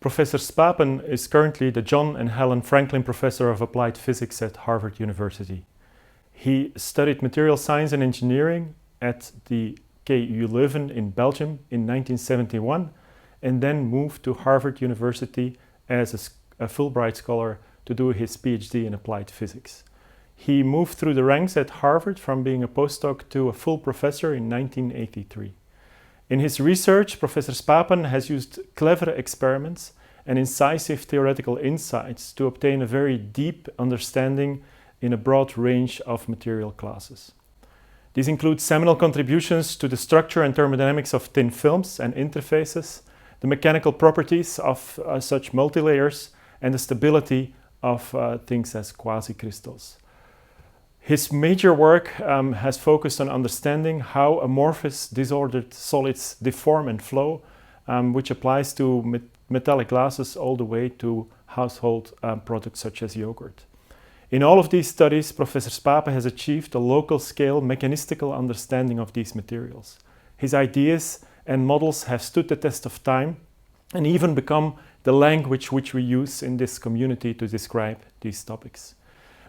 Professor Spaepen is currently the John and Helen Franklin Professor of Applied Physics at Harvard University. He studied material science and engineering at the KU Leuven in Belgium in 1971 and then moved to Harvard University as a Fulbright scholar to do his PhD in applied physics. He moved through the ranks at Harvard from being a postdoc to a full professor in 1983. In his research, Professor Spaepen has used clever experiments and incisive theoretical insights to obtain a very deep understanding in a broad range of material classes. These include seminal contributions to the structure and thermodynamics of thin films and interfaces, the mechanical properties of such multilayers, and the stability of things as quasicrystals. His major work has focused on understanding how amorphous disordered solids deform and flow, which applies to metallic glasses all the way to household products such as yogurt. In all of these studies, Professor Spaepen has achieved a local scale mechanistical understanding of these materials. His ideas and models have stood the test of time and even become the language which we use in this community to describe these topics.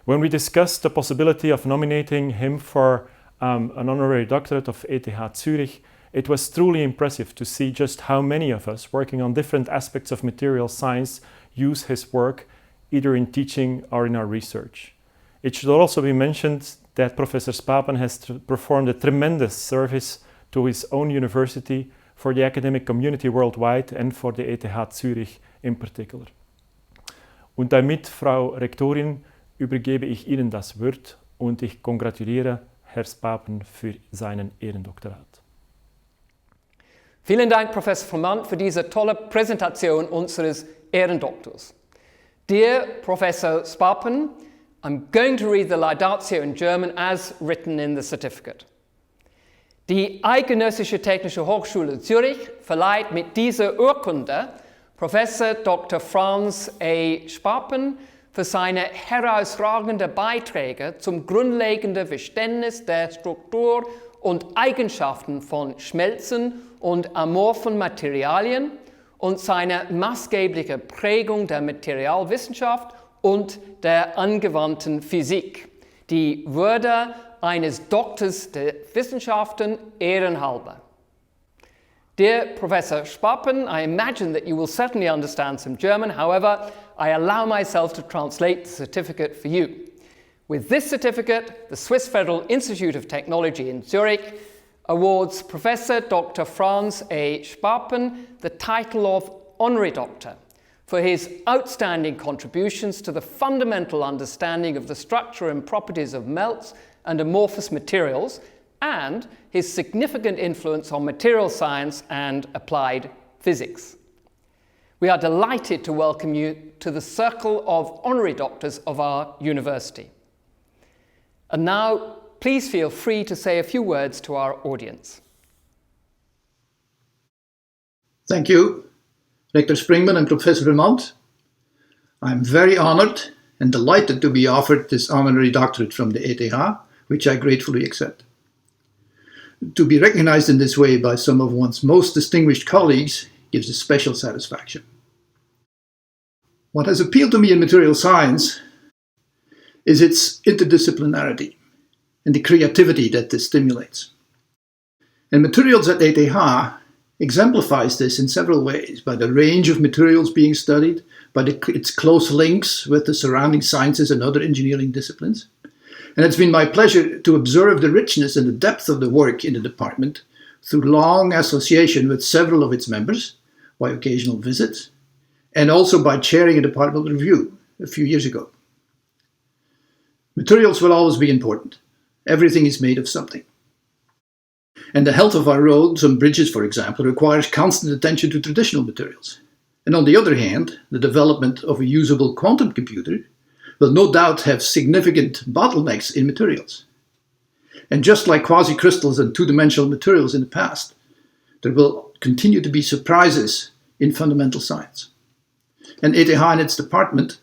When we discussed the possibility of nominating him for an honorary doctorate of ETH Zürich, it was truly impressive to see just how many of us working on different aspects of material science use his work either in teaching or in our research. It should also be mentioned that Professor Spaepen has performed a tremendous service to his own university, for the academic community worldwide and for the ETH Zürich in particular. Und damit, Frau Rektorin, übergebe ich Ihnen das Wort und ich kongratuliere Herr Spaepen für seinen Ehrendoktorat. Vielen Dank, Professor Vermant, für diese tolle Präsentation unseres Ehrendoktors. Dear Professor Spaepen, I'm going to read the Laudatio in German as written in the certificate. Die Eidgenössische Technische Hochschule Zürich verleiht mit dieser Urkunde Professor Dr. Frans A. Spaepen für seine herausragenden Beiträge zum grundlegenden Verständnis der Struktur und Eigenschaften von Schmelzen und amorphen Materialien und seine maßgebliche Prägung der Materialwissenschaft und der angewandten Physik. Die Würde eines Doktors der Wissenschaften ehrenhalber. Dear Professor Spaepen, I imagine that you will certainly understand some German. However, I allow myself to translate the certificate for you. With this certificate, the Swiss Federal Institute of Technology in Zurich awards Professor Dr. Frans A. Spaepen the title of Honorary Doctor for his outstanding contributions to the fundamental understanding of the structure and properties of melts and amorphous materials, and his significant influence on material science and applied physics. We are delighted to welcome you to the circle of honorary doctors of our university. And now, please feel free to say a few words to our audience. Thank you, Rector Springman and Professor Vermant. I'm very honored and delighted to be offered this honorary doctorate from the ETH, which I gratefully accept. To be recognized in this way by some of one's most distinguished colleagues gives a special satisfaction. What has appealed to me in material science is its interdisciplinarity and the creativity that this stimulates. And materials at ETH exemplifies this in several ways, by the range of materials being studied, by its close links with the surrounding sciences and other engineering disciplines. And it's been my pleasure to observe the richness and the depth of the work in the department through long association with several of its members, by occasional visits, and also by chairing a departmental review a few years ago. Materials will always be important. Everything is made of something. And the health of our roads and bridges, for example, requires constant attention to traditional materials. And on the other hand, the development of a usable quantum computer will no doubt have significant bottlenecks in materials. And just like quasicrystals and two-dimensional materials in the past, there will continue to be surprises in fundamental science. And ETH and its department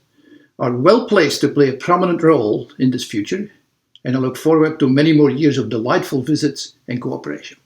are well placed to play a prominent role in this future, and I look forward to many more years of delightful visits and cooperation.